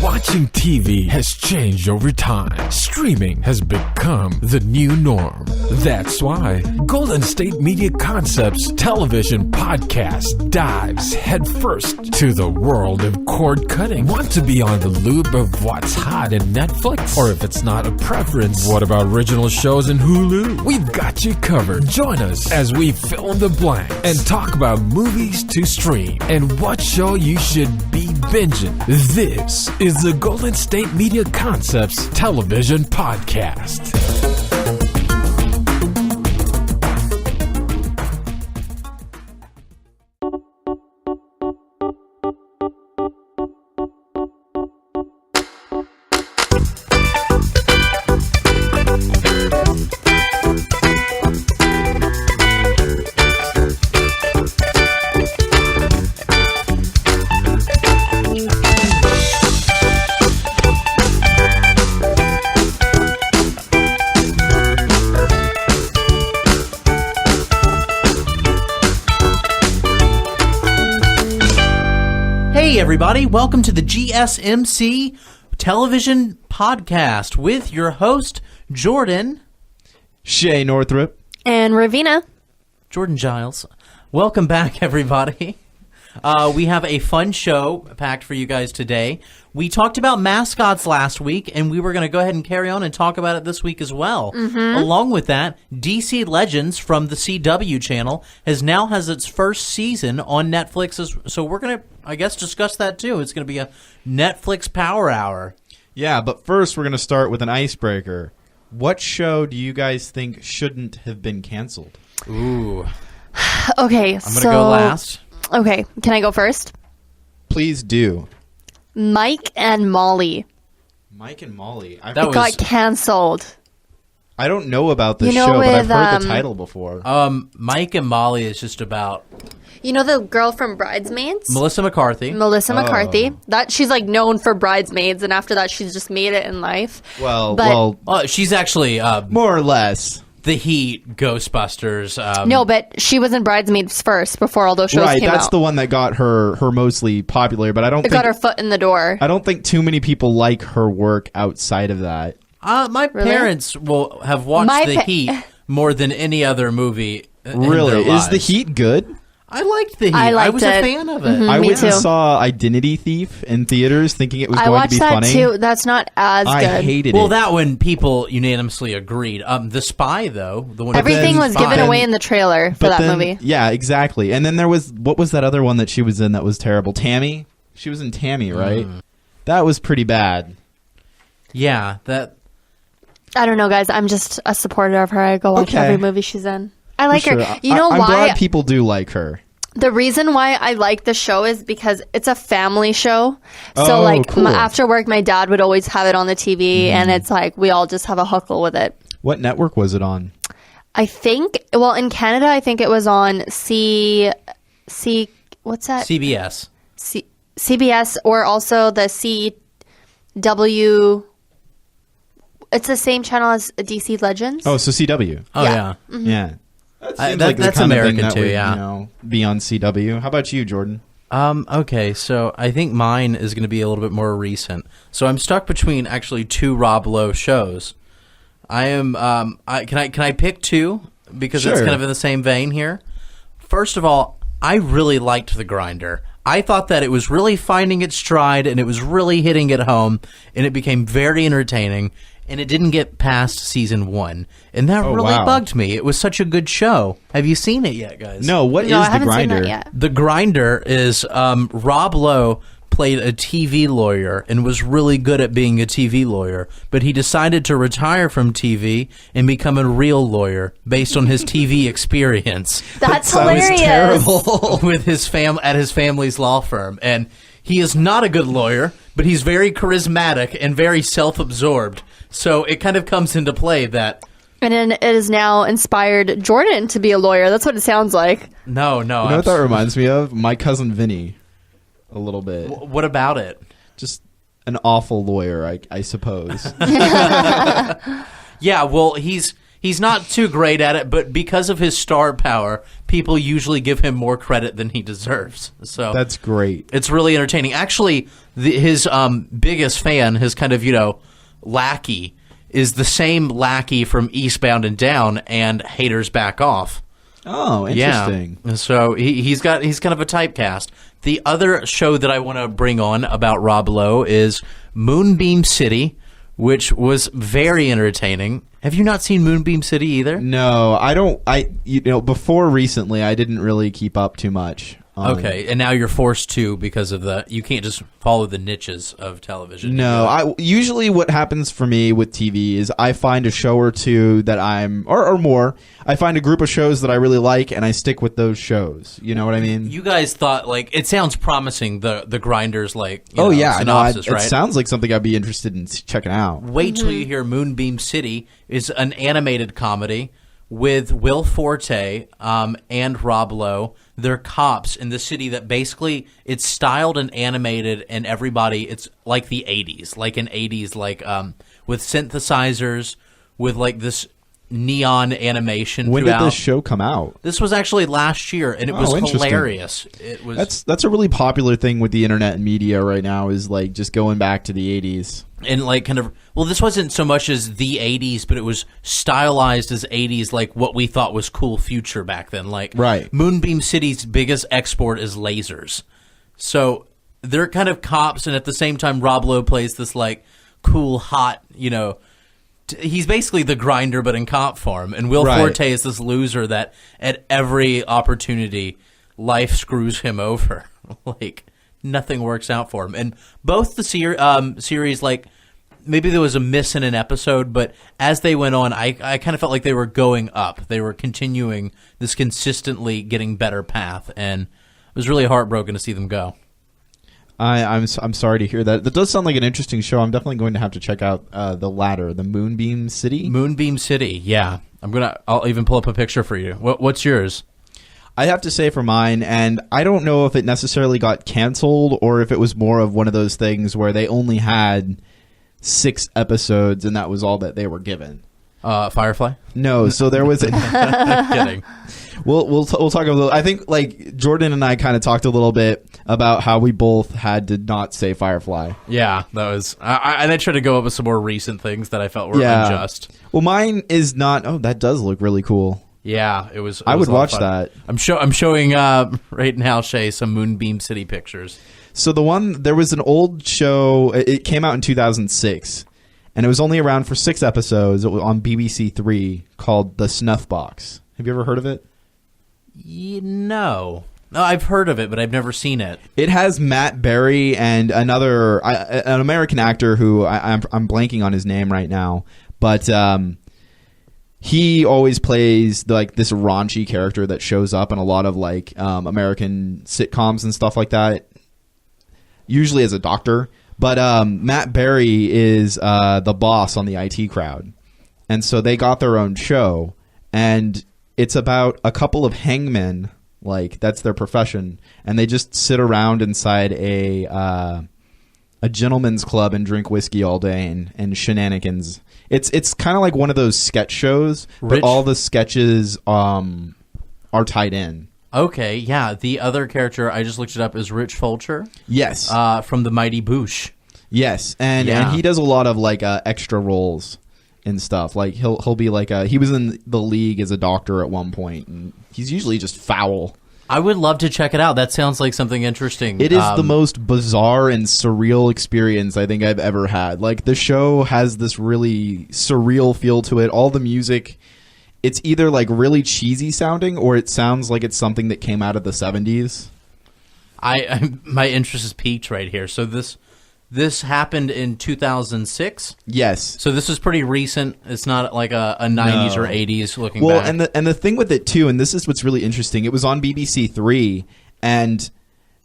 Watching TV has changed over time. Streaming has become the new norm. That's why Golden State Media Concepts television podcast dives headfirst to the world of cord cutting. Want to be on the loop of what's hot in Netflix? Or if it's not a preference, what about original shows in Hulu? We've got you covered. Join us as we fill in the blanks and talk about movies to stream and what show you should be binging. This is the Golden State Media Concepts television podcast. Hey everybody, welcome to the GSMC television podcast with your host, Jordan. Shay Northrop. And Ravina. Jordan Giles. Welcome back, everybody. We have a fun show packed for you guys today. We talked about Mascots last week, and we were going to go ahead and carry on and talk about it this week as well. Along with that, DC Legends from the CW channel has its first season on Netflix. So we're going to, I guess, discuss that too. It's going to be a Netflix Power Hour. Yeah, but first we're going to start with an icebreaker. What show do you guys think shouldn't have been canceled? Ooh. Okay, I'm going to go last. Okay, can I go first? Please do. Mike and Molly. Mike and Molly. Got canceled. I don't know about this You know, show, but I've with, heard the title before. Mike and Molly is just about You know the girl from Bridesmaids? Melissa McCarthy. Melissa McCarthy. That she's like known for Bridesmaids, and after that she's just made it in life. Well, She's actually more or less. The Heat, Ghostbusters. No, but she was in Bridesmaids first before all those shows came out. Right, that's the one that got her mostly popular, but I don't think got her foot in the door. I don't think too many people like her work outside of that. My parents will have watched The Heat more than any other movie. Really? Is The Heat good? I liked The Heat. I was a fan of it. Mm-hmm, I went and too. saw Identity Thief in theaters thinking it was going to be funny. I watched that too. That's not as good. I hated it. Well, that one people unanimously agreed. The Spy, though. The one Everything was given away in the trailer for that movie. Yeah, exactly. And then there was, what was that other one that she was in that was terrible? Tammy? She was in Tammy, right? That was pretty bad. Yeah, that... I don't know, guys. I'm just a supporter of her. I go watch every movie she's in. I like her. You know I'm why? glad people do like her. The reason why I like the show is because it's a family show. Oh, So, like, cool. after work, my dad would always have it on the TV, and it's like we all just have a huckle with it. What network was it on? I think, well, in Canada, I think it was on what's that? CBS. CBS, or also the CW. It's the same channel as DC Legends. Oh, so CW. Oh, yeah. Mm-hmm. Yeah. That seems like the that's kind of American thing that too, would, yeah. Be on CW. How about you, Jordan? Okay, so I think mine is going to be a little bit more recent. So I'm stuck between actually two Rob Lowe shows. I am. Can I pick two because it's kind of in the same vein here? First of all, I really liked The Grinder. I thought that it was really finding its stride and it was really hitting it home, and it became very entertaining. And it didn't get past season 1. And that really bugged me. It was such a good show. Have you seen it yet, guys? No, what is I The haven't Grinder? seen that yet. The Grinder is Rob Lowe played a TV lawyer and was really good at being a TV lawyer. But he decided to retire from TV and become a real lawyer based on his TV experience. That's That sounds hilarious. terrible. With his at his family's law firm. And he is not a good lawyer, but he's very charismatic and very self-absorbed. So it kind of comes into play that... And then it has now inspired Jordan to be a lawyer. That's what it sounds like. No. You know what that reminds me of? My cousin Vinny. A little bit. What about it? Just an awful lawyer, I suppose. Yeah, well, he's He's not too great at it, but because of his star power, people usually give him more credit than he deserves. So that's great. It's really entertaining. Actually, his biggest fan, his kind of, lackey, is the same lackey from Eastbound and Down and Haters Back Off. Oh, interesting. Yeah. So he's kind of a typecast. The other show that I want to bring on about Rob Lowe is Moonbeam City, which was very entertaining. Have you not seen Moonbeam City either? No, I don't. Before recently, I didn't really keep up too much. Okay, and now you're forced to because of you can't just follow the niches of television. No, usually what happens for me with TV is I find a show or two that or more. I find a group of shows that I really like, and I stick with those shows. You know what I mean? You guys thought, it sounds promising, the Grinders, synopsis, it right? It sounds like something I'd be interested in checking out. Wait till you hear Moonbeam City is an animated comedy with Will Forte and Rob Lowe. They're cops in the city that basically it's styled and animated, and it's like the 80s, like an 80s, with synthesizers, with this neon animation. When did this show come out? This was actually last year, and it was hilarious. It was that's a really popular thing with the internet and media right now is just going back to the 80s. And this wasn't so much as the 80s, but it was stylized as 80s, like what we thought was cool future back then. Right. Moonbeam City's biggest export is lasers. So they're kind of cops, and at the same time, Rob Lowe plays this cool, hot, he's basically the Grinder, but in cop form. And Will Forte is this loser that at every opportunity, life screws him over. Nothing works out for him. And both the series, maybe there was a miss in an episode, but as they went on, I kind of felt like they were going up. They were continuing this consistently getting better path, and it was really heartbroken to see them go. I'm sorry to hear that. That does sound like an interesting show. I'm definitely going to have to check out the latter, the Moonbeam City. Moonbeam City, yeah. I'll even pull up a picture for you. What's yours? I have to say for mine, and I don't know if it necessarily got canceled or if it was more of one of those things where they only had 6 episodes and that was all that they were given. Firefly? No, so there was kidding. We'll talk a little. I think Jordan and I kind of talked a little bit about how we both had to not say Firefly. Yeah, that was. And I tried to go up with some more recent things that I felt were unjust. Well, mine is not. Oh, that does look really cool. Yeah, it was. I would watch that. I'm showing right now, Shay, some Moonbeam City pictures. So there was an old show. It came out in 2006, and it was only around for 6 episodes on BBC 3 called The Snuff Box. Have you ever heard of it? No, I've heard of it, but I've never seen it. It has Matt Berry and an American actor who I'm blanking on his name right now, but he always plays this raunchy character that shows up in a lot of American sitcoms and stuff like that, usually as a doctor. But Matt Berry is the boss on the IT crowd, and so they got their own show, and it's about a couple of hangmen, that's their profession, and they just sit around inside a gentleman's club and drink whiskey all day and shenanigans. It's kind of like one of those sketch shows, but all the sketches are tied in. Okay, yeah. The other character, I just looked it up, is Rich Fulcher. Yes. From The Mighty Boosh. Yes, and he does a lot of extra roles and stuff. He'll be he was in The League as a doctor at one point, and he's usually just foul. I would love to check it out. That sounds like something interesting. It is the most bizarre and surreal experience I think I've ever had. The show has this really surreal feel to it. All the music, it's either really cheesy sounding or it sounds like it's something that came out of the 70s. My interest is piqued right here. So this happened in 2006? Yes. So this is pretty recent. It's not like a 90s or 80s looking back. Well, and the thing with it, too, and this is what's really interesting, it was on BBC 3, and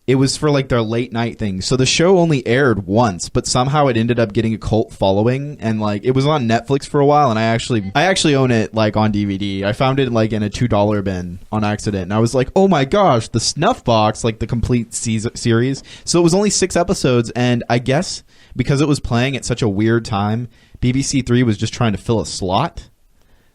it was for their late night thing. So the show only aired once, but somehow it ended up getting a cult following, and it was on Netflix for a while, and I actually own it on DVD. I found it in a $2 bin on accident, and I was like, oh my gosh, the Snuff Box, the complete series. So it was only 6 episodes, and I guess because it was playing at such a weird time, BBC 3 was just trying to fill a slot.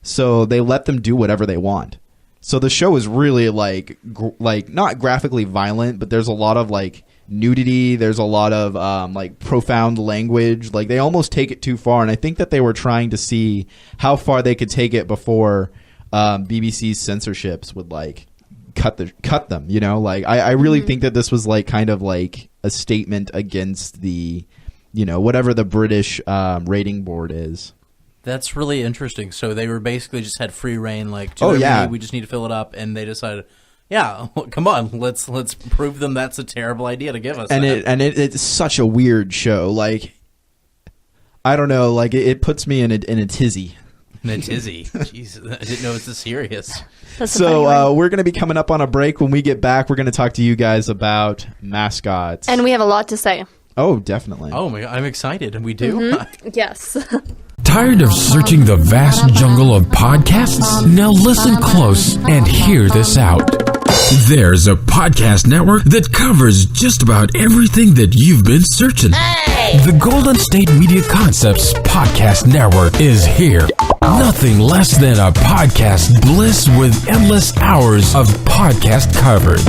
so they let them do whatever they want. So the show is really like not graphically violent, but there's a lot of like nudity. There's a lot of like profound language. Like they almost take it too far, and I think that they were trying to see how far they could take it before BBC's censorships would like cut them. You know, like I really think that this was like kind of like a statement against the, you know, whatever the British rating board is. That's really interesting. So they were basically just had free reign, like, we just need to fill it up, and they decided, yeah, well, come on, let's prove them that's a terrible idea to give us. And it's such a weird show. Like, I don't know, like it puts me in a tizzy. In a tizzy. Jeez, I didn't know it was this serious. So we're going to be coming up on a break. When we get back, we're going to talk to you guys about Mascots. And we have a lot to say. Oh, definitely. Oh my God, I'm excited, and we do. Mm-hmm. Yes. Tired of searching the vast jungle of podcasts? Now listen close and hear this out. There's a podcast network that covers just about everything that you've been searching. The Golden State Media Concepts Podcast Network is here. Nothing less than a podcast bliss with endless hours of podcast coverage.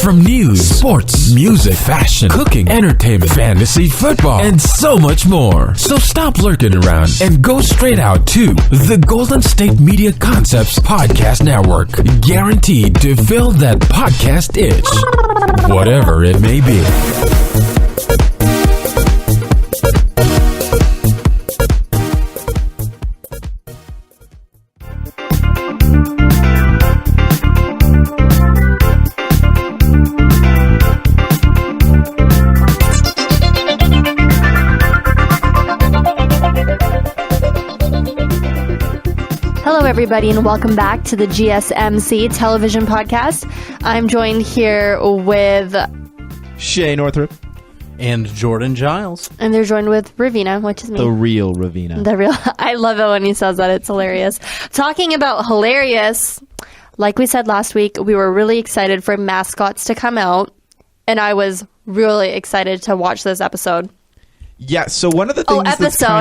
From news, sports, music, fashion, cooking, entertainment, fantasy, football, and so much more. So stop lurking around and go straight out to the Golden State Media Concepts Podcast Network. Guaranteed to fill that podcast itch, whatever it may be. Hello, everybody, and welcome back to the GSMC television podcast. I'm joined here with Shay Northrup. And Jordan Giles. And they're joined with Ravina, which is me. The real Ravina. I love it when he says that. It's hilarious. Talking about hilarious, like we said last week, we were really excited for Mascots to come out, and I was really excited to watch this episode. Yeah, so one of the things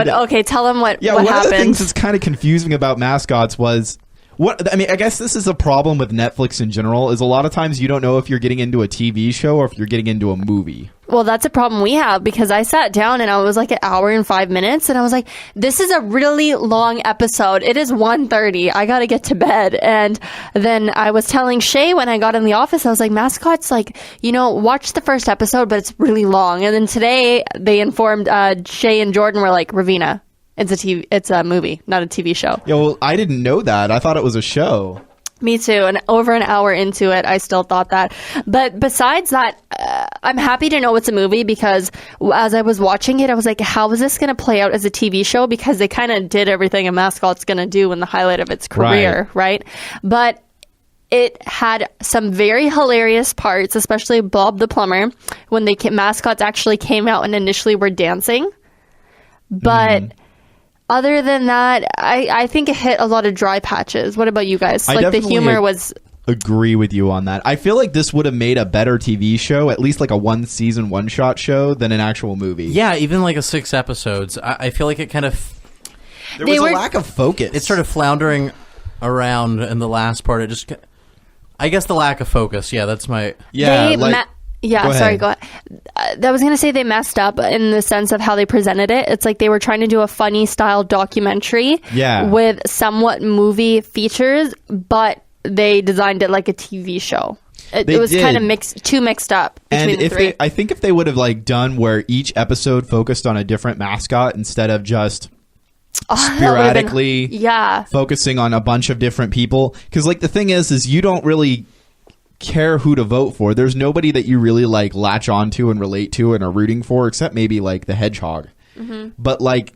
okay, tell them what happened. One of the things that's kind of confusing about Mascots was I guess this is a problem with Netflix in general, is a lot of times you don't know if you're getting into a TV show or if you're getting into a movie. Well, that's a problem we have, because I sat down and I was like an hour and 5 minutes, and I was like, this is a really long episode. It is 1:30. I got to get to bed. And then I was telling Shay when I got in the office, I was like, Mascots, like, you know, watch the first episode, but it's really long. And then today they informed Shay and Jordan were like, Ravina, it's a movie, not a TV show. Yeah, well, I didn't know that. I thought it was a show. Me too. And over an hour into it, I still thought that. But besides that, I'm happy to know it's a movie, because as I was watching it, I was like, how is this going to play out as a TV show? Because they kind of did everything a mascot's going to do in the highlight of its career, right? But it had some very hilarious parts, especially Bob the plumber, when mascots actually came out and initially were dancing. But other than that, I think it hit a lot of dry patches. What about you guys? Like, the humor was... agree with you on that. I feel like this would have made a better TV show, at least like a one-season, one-shot show, than an actual movie. Yeah, even like a 6 episodes. I feel like it kind of... There was a lack of focus. It's sort of floundering around in the last part. It just... I guess the lack of focus. Yeah, that's my... Yeah, go ahead. I was going to say they messed up in the sense of how they presented it. It's like they were trying to do a funny style documentary with somewhat movie features, but they designed it like a TV show. It was kind of too mixed up between the three. I think if they would have like done where each episode focused on a different mascot instead of just sporadically focusing on a bunch of different people, because like the thing is you don't really care who to vote for. There's nobody that you really like latch onto and relate to and are rooting for, except maybe like the hedgehog. But like,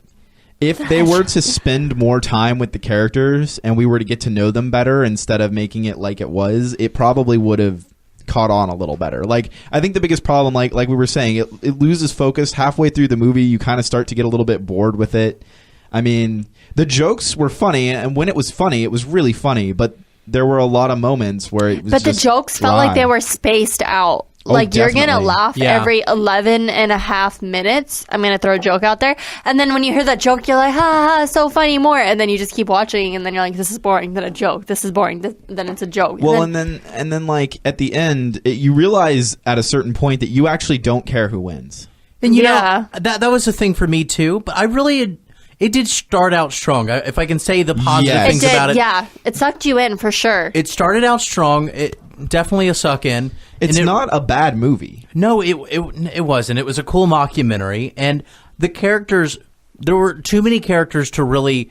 if they were to spend more time with the characters and we were to get to know them better instead of making it like it probably would have caught on a little better. Like, I think the biggest problem, like we were saying, it loses focus halfway through the movie. You kind of start to get a little bit bored with it. I mean, the jokes were funny, and when it was funny, it was really funny, but there were a lot of moments where it was the jokes felt like they were spaced out. Like, you're going to definitely. laugh every 11 and a half minutes. I'm going to throw a joke out there. And then when you hear that joke, you're like, ha, ha, ha, so funny, more. And then you just keep watching, and then you're like, this is boring. Then a joke. This is boring. Then it's a joke. Well, and then like, at the end, you realize at a certain point that you actually don't care who wins. And you know, that was a thing for me, too. But I really... It did start out strong. If I can say the positive things about it. Yeah, it sucked you in for sure. It started out strong. It definitely a suck in. It's not a bad movie. No, it wasn't. It was a cool mockumentary, and the characters. There were too many characters to really,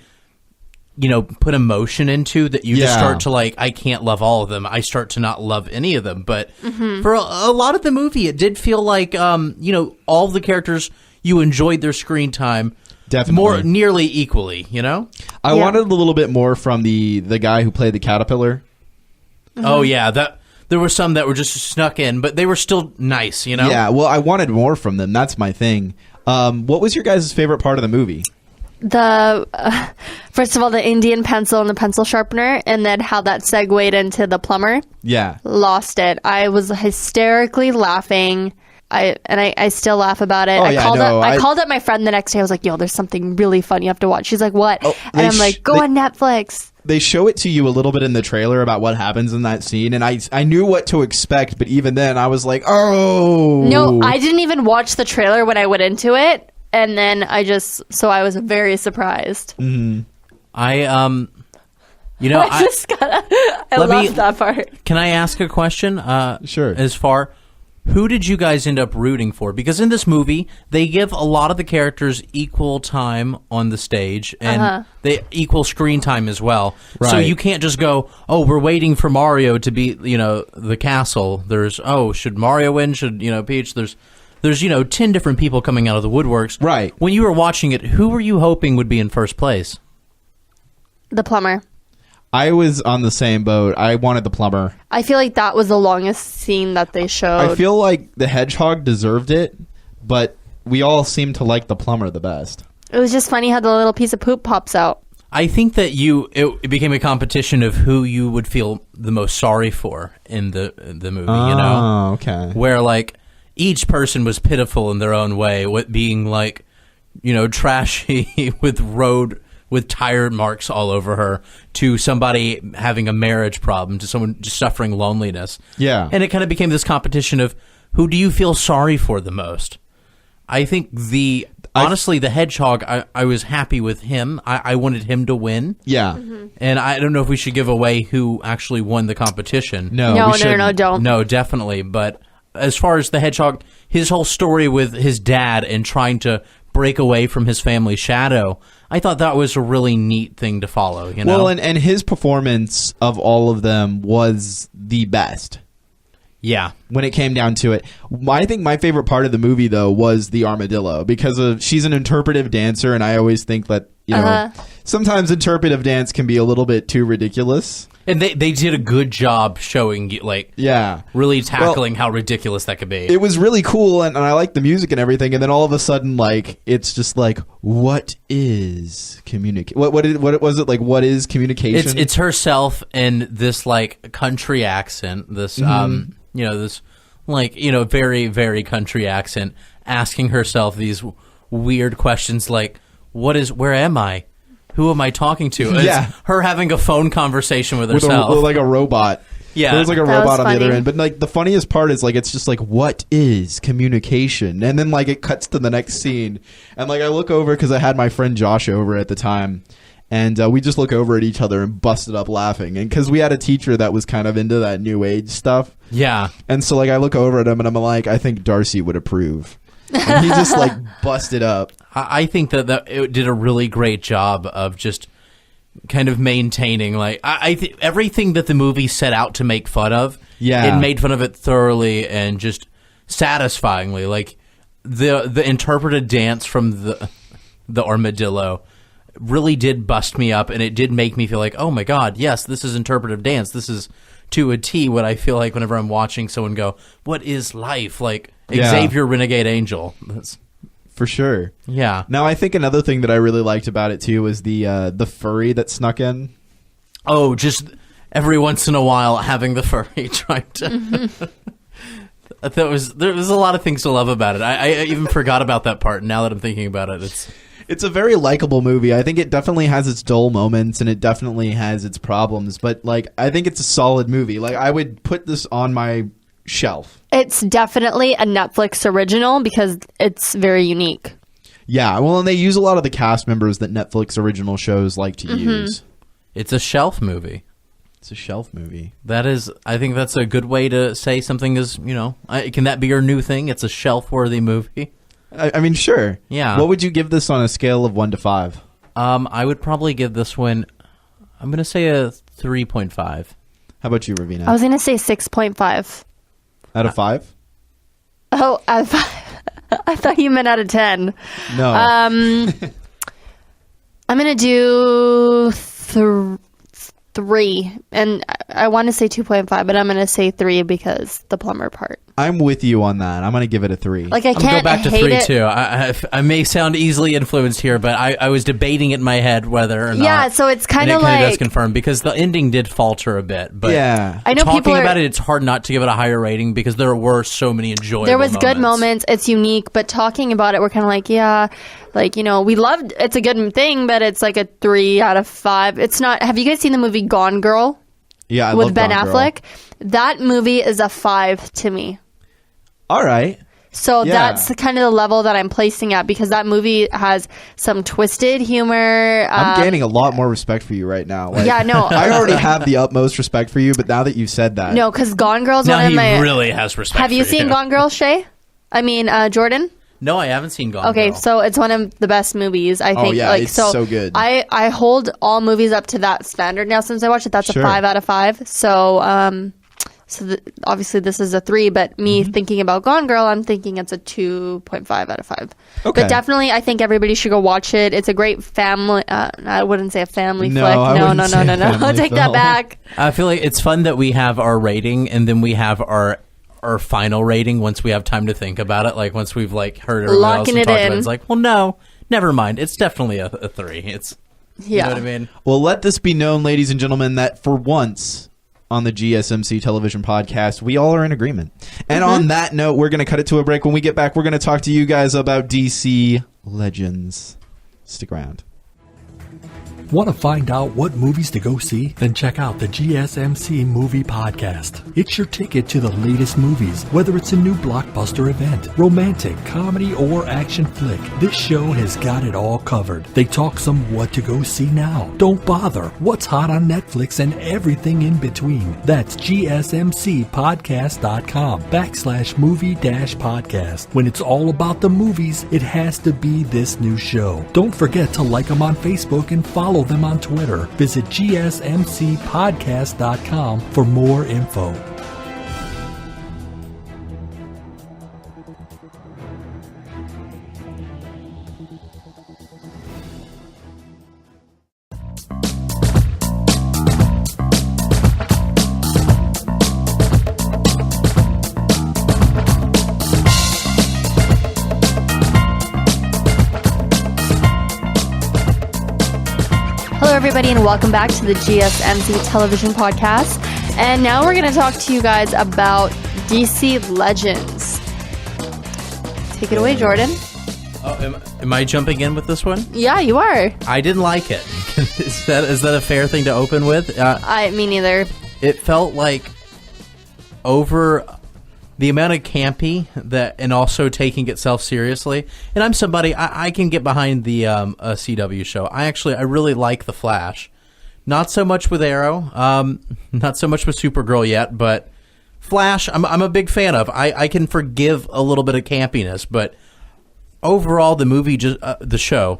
put emotion into that. You just start to like. I can't love all of them. I start to not love any of them. But for a lot of the movie, it did feel like all of the characters, you enjoyed their screen time. Definitely. Nearly equally, I wanted a little bit more from the guy who played the caterpillar. Oh, yeah. There were some that were just snuck in, but they were still nice, Yeah, well, I wanted more from them. That's my thing. What was your guys' favorite part of the movie? First of all, the Indian pencil and the pencil sharpener, and then how that segued into the plumber. Yeah. Lost it. I was hysterically laughing. I still laugh about it. Oh, I called up my friend the next day. I was like, yo, there's something really fun you have to watch. She's like, what? Oh, and I'm like, go on Netflix. They show it to you a little bit in the trailer about what happens in that scene, and I knew what to expect, but even then I was like, oh. No, I didn't even watch the trailer when I went into it, and then I was very surprised. Mm-hmm. I love that part. Can I ask a question? Sure. Who did you guys end up rooting for? Because in this movie, they give a lot of the characters equal time on the stage, and they equal screen time as well. Right. So you can't just go, oh, we're waiting for Mario to beat, the castle. There's, should Mario win? Should, Peach? There's 10 different people coming out of the woodworks. Right. When you were watching it, who were you hoping would be in first place? The plumber. I was on the same boat. I wanted the plumber. I feel like that was the longest scene that they showed. I feel like the hedgehog deserved it, but we all seem to like the plumber the best. It was just funny how the little piece of poop pops out. I think that it became a competition of who you would feel the most sorry for in the movie, Oh, okay. Where, like, each person was pitiful in their own way, with being, like, trashy with tire marks all over her, to somebody having a marriage problem, to someone just suffering loneliness. Yeah. And it kind of became this competition of who do you feel sorry for the most? I think honestly, the hedgehog, I was happy with him. I wanted him to win. Yeah. Mm-hmm. And I don't know if we should give away who actually won the competition. No, don't. No, definitely. But as far as the hedgehog, his whole story with his dad and trying to break away from his family's shadow, I thought that was a really neat thing to follow. Well, and his performance of all of them was the best. Yeah. When it came down to it. I think my favorite part of the movie, though, was the armadillo, because she's an interpretive dancer, and I always think that, sometimes interpretive dance can be a little bit too ridiculous. And they did a good job showing you, really tackling how ridiculous that could be. It was really cool, and I liked the music and everything, and then all of a sudden, it's just what is communication? What was it, what is communication? It's herself in this, country accent, this, this, very, very country accent, asking herself these weird questions like, where am I? Who am I talking to? Yeah. It's her having a phone conversation with herself. With like a robot. Yeah. There's like a That robot was on the other funny. end. But the funniest part is it's just what is communication? And then it cuts to the next scene. And I look over because I had my friend Josh over at the time. And we just look over at each other and busted up laughing. And because we had a teacher that was kind of into that new age stuff. Yeah. And so I look over at him and I'm like, I think Darcy would approve. And he just busted up. I think that it did a really great job of just kind of maintaining everything that the movie set out to make fun of. Yeah. It made fun of it thoroughly and just satisfyingly. The interpreted dance from the armadillo really did bust me up, and it did make me feel like, oh my god, yes, this is interpretive dance. This is to a T what I feel like whenever I'm watching someone go, what is life? Xavier Renegade Angel. For sure. Yeah. Now, I think another thing that I really liked about it, too, was the furry that snuck in. Oh, just every once in a while having the furry trying to... there was a lot of things to love about it. I even forgot about that part. Now that I'm thinking about it, it's a very likable movie. I think it definitely has its dull moments and it definitely has its problems, but like I think it's a solid movie. Like I would put this on my shelf. It's definitely a Netflix original because it's very unique. Yeah, well, and they use a lot of the cast members that Netflix original shows like to use. It's a shelf movie. It's a shelf movie. I think that's a good way to say something is, can that be your new thing? It's a shelf-worthy movie. I mean, sure. Yeah. What would you give this on a scale of 1 to 5? I would probably give this one, I'm going to say a 3.5. How about you, Ravina? I was going to say 6.5. Out of 5? Oh, out of 5. I thought you meant out of 10. No. I'm going to do 3. And I want to say 2.5, but I'm going to say 3 because the plumber part. I'm with you on that. I'm going to give it a 3. Like, I I'm can't going to go back to hate 3 it. too. I may sound easily influenced here, but I was debating it in my head whether or not. Yeah, so it's kind of it like... does confirm because the ending did falter a bit. But yeah. I know talking people about it, it's hard not to give it a higher rating because there were so many enjoyable There was moments. good moments. It's unique, but talking about it, we're kind of like, yeah, like, we loved, it's a good thing, but it's like a 3 out of 5. It's not, have you guys seen the movie Gone Girl? Yeah, I with love Ben Gone Girl. Affleck? That movie is a 5 to me. All right. So Yeah. that's kind of the level that I'm placing at because that movie has some twisted humor. I'm gaining a lot more respect for you right now. Like, Yeah, no. I already have the utmost respect for you, but now that you've said that. No, because Gone Girl's Now one of he my... really has respect. Have you for seen Gone Girl, Shay? I mean, Jordan? No, I haven't seen Gone Okay, Girl. so it's one of the best movies, I think. yeah, like, it's so good. I hold all movies up to that standard now since I watched it. That's Sure. a 5 out of 5. So, obviously this is a 3, but me thinking about Gone Girl, I'm thinking it's a 2.5 out of 5. Okay. But definitely, I think everybody should go watch it. It's a great family. I wouldn't say a family No, flick. I No, wouldn't say a I'll family take that film. back. I feel like it's fun that we have our rating and then we have our final rating once we have time to think about it. Like once we've heard everyone else Locking and it talked about in. it, it's like, well, no, never mind. It's definitely a 3. It's you Yeah. know what I mean. Well, let this be known, ladies and gentlemen, that for once on the GSMC television podcast, we all are in agreement. And on that note, we're going to cut it to a break. When we get back, we're going to talk to you guys about DC Legends. Stick around. Want to find out what movies to go see? Then check out the GSMC Movie Podcast. It's your ticket to the latest movies, whether it's a new blockbuster event, romantic, comedy, or action flick. This show has got it all covered. They talk some what to go see now. Don't bother. What's hot on Netflix and everything in between. That's gsmcpodcast.com/movie-podcast. When it's all about the movies, it has to be this new show. Don't forget to like them on Facebook and follow them on Twitter. Visit gsmcpodcast.com for more info. Hello, everybody, and welcome back to the GSMC Television Podcast. And now we're going to talk to you guys about DC Legends. Take it away, Jordan. Oh, am I jumping in with this one? Yeah, you are. I didn't like it. Is that a fair thing to open with? Me neither. It felt like over the amount of campy that, and also taking itself seriously. And I'm somebody I can get behind the a CW show. I really like The Flash. Not so much with Arrow. Not so much with Supergirl yet, but Flash, I'm a big fan of. I can forgive a little bit of campiness, but overall, the movie, the show,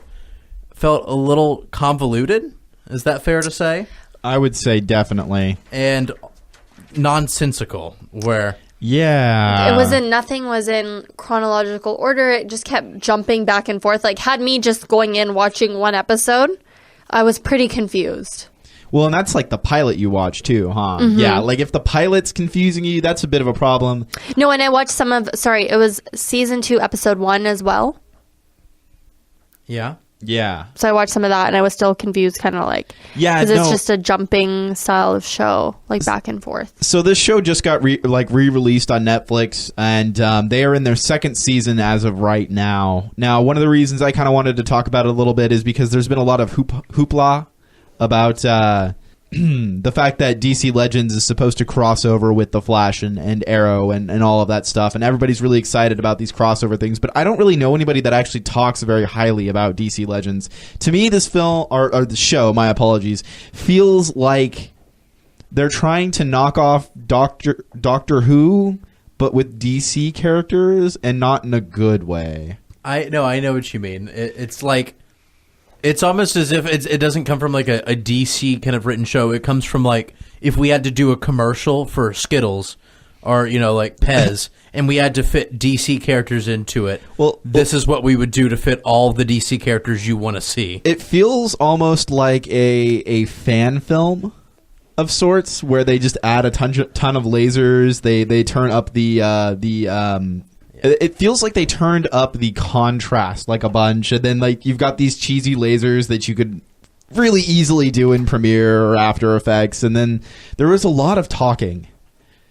felt a little convoluted. Is that fair to say? I would say definitely. And nonsensical, where... Yeah. Nothing was in chronological order. It just kept jumping back and forth. Like, had me just going in watching one episode, I was pretty confused. Well, and that's like the pilot you watch too, huh? Yeah, like if the pilot's confusing you, that's a bit of a problem. No, and I watched it was season 2, episode 1 as well. Yeah. Yeah. So I watched some of that, and I was still confused, kind of like, because it's just a jumping style of show, like back and forth. So this show just got re-released on Netflix, and they are in their second season as of right now. Now, one of the reasons I kind of wanted to talk about it a little bit is because there's been a lot of hoopla about the fact that DC Legends is supposed to cross over with The Flash and Arrow and all of that stuff, and everybody's really excited about these crossover things, but I don't really know anybody that actually talks very highly about DC Legends. To me, this film, or the show, my apologies, feels like they're trying to knock off Doctor Who, but with DC characters, and not in a good way. I know what you mean. It's like... It's almost as if it doesn't come from like a DC kind of written show. It comes from like if we had to do a commercial for Skittles or, like Pez, and we had to fit DC characters into it. Well, this is what we would do to fit all the DC characters you want to see. It feels almost like a fan film of sorts where they just add a ton of lasers. They turn up it feels like they turned up the contrast like a bunch, and then like you've got these cheesy lasers that you could really easily do in Premiere or After Effects, and then there was a lot of talking.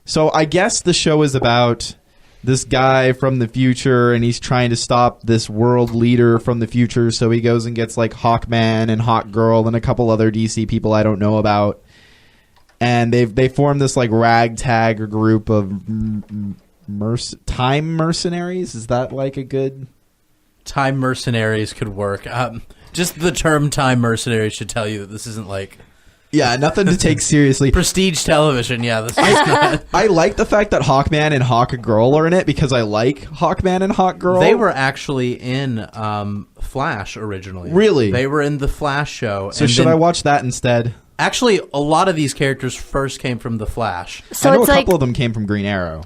So I guess the show is about this guy from the future, and he's trying to stop this world leader from the future, so he goes and gets like Hawkman and Hawkgirl and a couple other DC people I don't know about, and they form this like ragtag group of time mercenaries. Is that like a good... Time mercenaries could work. Just the term time mercenaries should tell you that this isn't like... Yeah, nothing to take seriously. Prestige television, yeah. This is not... I like the fact that Hawkman and Hawkgirl are in it because I like Hawkman and Hawkgirl. They were actually in Flash originally. Really? They were in the Flash show. So should I watch that instead? Actually, a lot of these characters first came from the Flash. So I know a couple of them came from Green Arrow.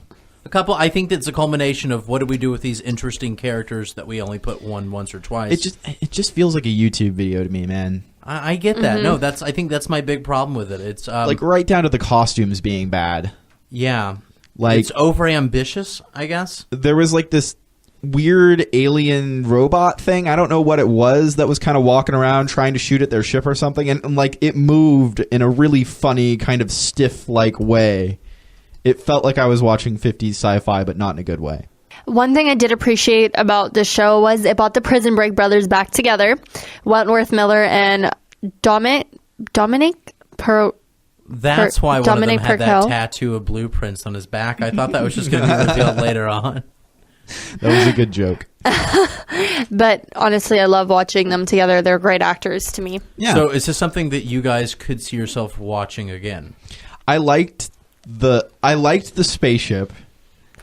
I think that's a culmination of what do we do with these interesting characters that we only put once or twice. It just feels like a YouTube video to me, man. I get that. No, I think that's my big problem with it. It's like right down to the costumes being bad. Yeah. Like it's over ambitious, I guess. There was like this weird alien robot thing. I don't know what it was that was kind of walking around trying to shoot at their ship or something, and like it moved in a really funny kind of stiff like way. It felt like I was watching 50s sci-fi, but not in a good way. One thing I did appreciate about the show was it brought the Prison Break brothers back together. Wentworth Miller and Dominic That's why one of them had that tattoo of blueprints on his back. I thought that was just going to be revealed later on. That was a good joke. But honestly, I love watching them together. They're great actors to me. Yeah. So is this something that you guys could see yourself watching again? I liked the spaceship,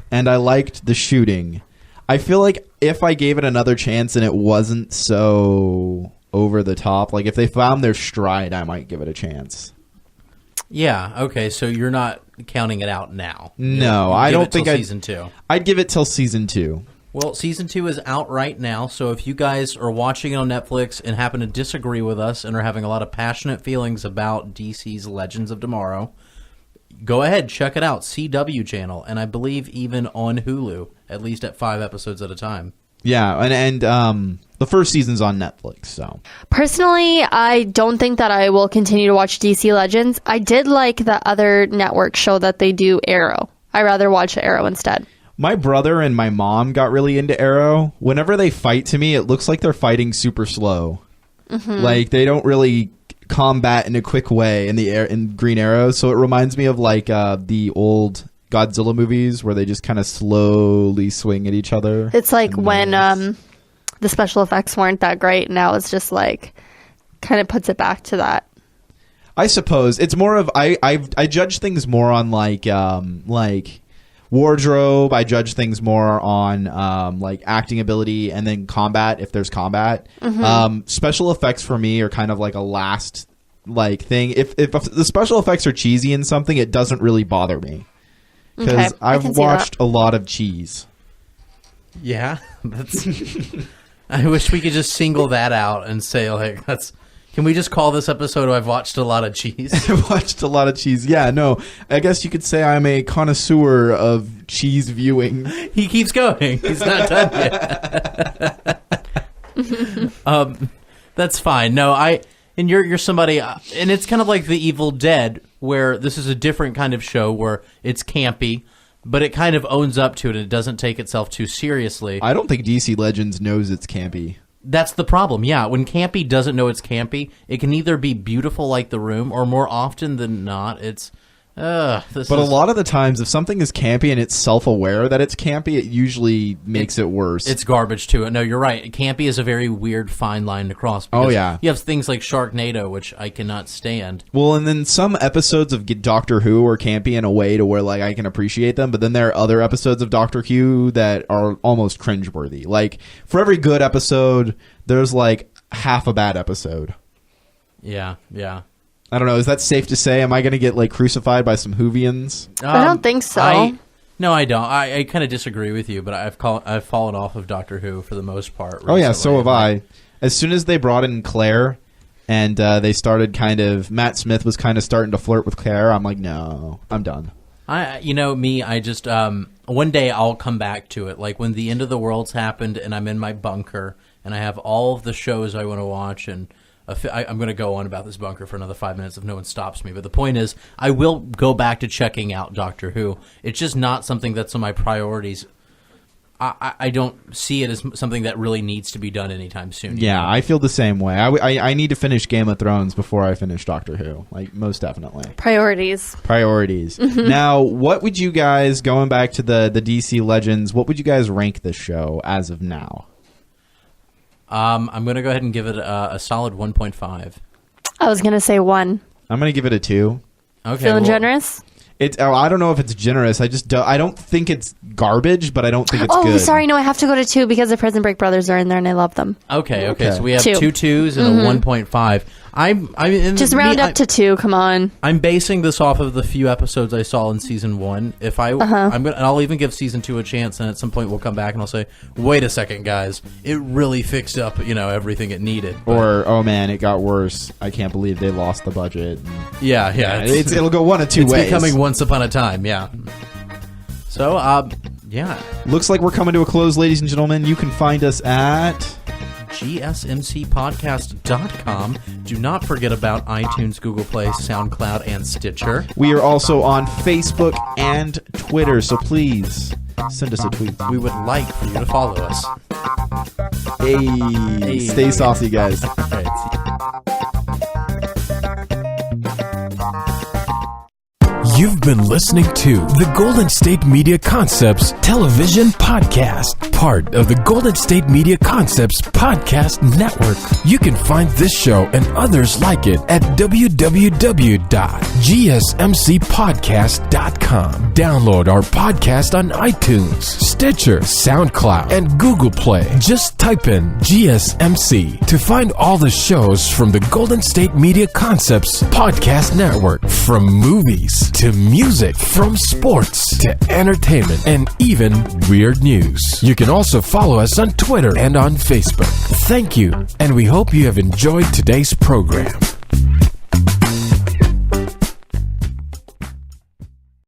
and I liked the shooting. I feel like if I gave it another chance and it wasn't so over the top, like if they found their stride, I might give it a chance. Yeah. Okay. So you're not counting it out now. No, I don't think season 2. I'd give it till season 2. Well, season 2 is out right now. So if you guys are watching it on Netflix and happen to disagree with us and are having a lot of passionate feelings about DC's Legends of Tomorrow, go ahead, check it out. CW channel, and I believe even on Hulu, at least at 5 episodes at a time. Yeah, and the first season's on Netflix. So personally, I don't think that I will continue to watch DC Legends. I did like the other network show that they do, Arrow. I rather watch Arrow instead. My brother and my mom got really into Arrow. Whenever they fight, to me, it looks like they're fighting super slow. Mm-hmm. Like they don't really combat in a quick way in Green Arrow, so it reminds me of like the old Godzilla movies where they just kind of slowly swing at each other. It's like when the special effects weren't that great. Now it's just like kind of puts it back to that. I suppose it's more of I judge things more on like wardrobe. I judge things more on like acting ability and then combat if there's combat. Mm-hmm. Special effects for me are kind of like a last like thing. If the special effects are cheesy in something, it doesn't really bother me because I've watched a lot of cheese. Yeah, that's. I wish we could just single that out and say like that's. Can we just call this episode I've watched a lot of cheese? I've watched a lot of cheese. Yeah, no. I guess you could say I'm a connoisseur of cheese viewing. He keeps going. He's not done yet. That's fine. No, and you're somebody, and it's kind of like The Evil Dead, where this is a different kind of show where it's campy, but it kind of owns up to it and it doesn't take itself too seriously. I don't think DC Legends knows it's campy. That's the problem, yeah. When campy doesn't know it's campy, it can either be beautiful like The Room, or more often than not, it's... a lot of the times, if something is campy and it's self-aware that it's campy, it usually makes it worse. It's garbage to it. No, you're right. Campy is a very weird fine line to cross. Oh, yeah. You have things like Sharknado, which I cannot stand. Well, and then some episodes of Doctor Who are campy in a way to where, like, I can appreciate them, but then there are other episodes of Doctor Who that are almost cringeworthy. Like, for every good episode, there's, like, half a bad episode. Yeah. I don't know. Is that safe to say? Am I going to get, like, crucified by some Whovians? I don't think so. No, I don't. I kind of disagree with you, but I've fallen off of Doctor Who for the most part recently. Oh, yeah, so have I. As soon as they brought in Claire and they started Matt Smith was kind of starting to flirt with Claire, I'm like, no, I'm done. I just, one day I'll come back to it. Like when the end of the world's happened and I'm in my bunker and I have all of the shows I want to watch, and I'm going to go on about this bunker for another 5 minutes if no one stops me. But the point is, I will go back to checking out Doctor Who. It's just not something that's on my priorities. I don't see it as something that really needs to be done anytime soon. Yeah, I feel the same way. I need to finish Game of Thrones before I finish Doctor Who. Like, most definitely. Priorities. Mm-hmm. Now, what would you guys, going back to the DC Legends, what would you guys rank this show as of now? I'm going to go ahead and give it a solid 1.5. I was going to say 1. I'm going to give it a 2. Okay. Feeling generous? I don't know if it's generous. I don't think it's garbage, but I don't think it's good. Oh, sorry. No, I have to go to 2 because the Prison Break brothers are in there and I love them. Okay. So we have 2 2s and a 1.5. Just round up to 2. Come on. I'm basing this off of the few episodes I saw in season 1. If I'll even give season 2 a chance, and at some point we'll come back and I'll say, wait a second, guys, it really fixed up, everything it needed. Or, oh man, it got worse. I can't believe they lost the budget. Yeah. It'll go one of two ways. It's becoming Once Upon a Time. Yeah. So, yeah. Looks like we're coming to a close, ladies and gentlemen. You can find us at GSMCpodcast.com. Do not forget about iTunes, Google Play, SoundCloud, and Stitcher. We are also on Facebook and Twitter, so please send us a tweet. We would like for you to follow us. Hey. Stay saucy, guys. All right. You've been listening to the Golden State Media Concepts Television Podcast, part of the Golden State Media Concepts Podcast Network. You can find this show and others like it at www.gsmcpodcast.com. Download our podcast on iTunes, Stitcher, SoundCloud, and Google Play. Just type in GSMC to find all the shows from the Golden State Media Concepts Podcast Network, from movies to music, from sports to entertainment, and even weird news. You can also follow us on Twitter and on Facebook. Thank you, and we hope you have enjoyed today's program.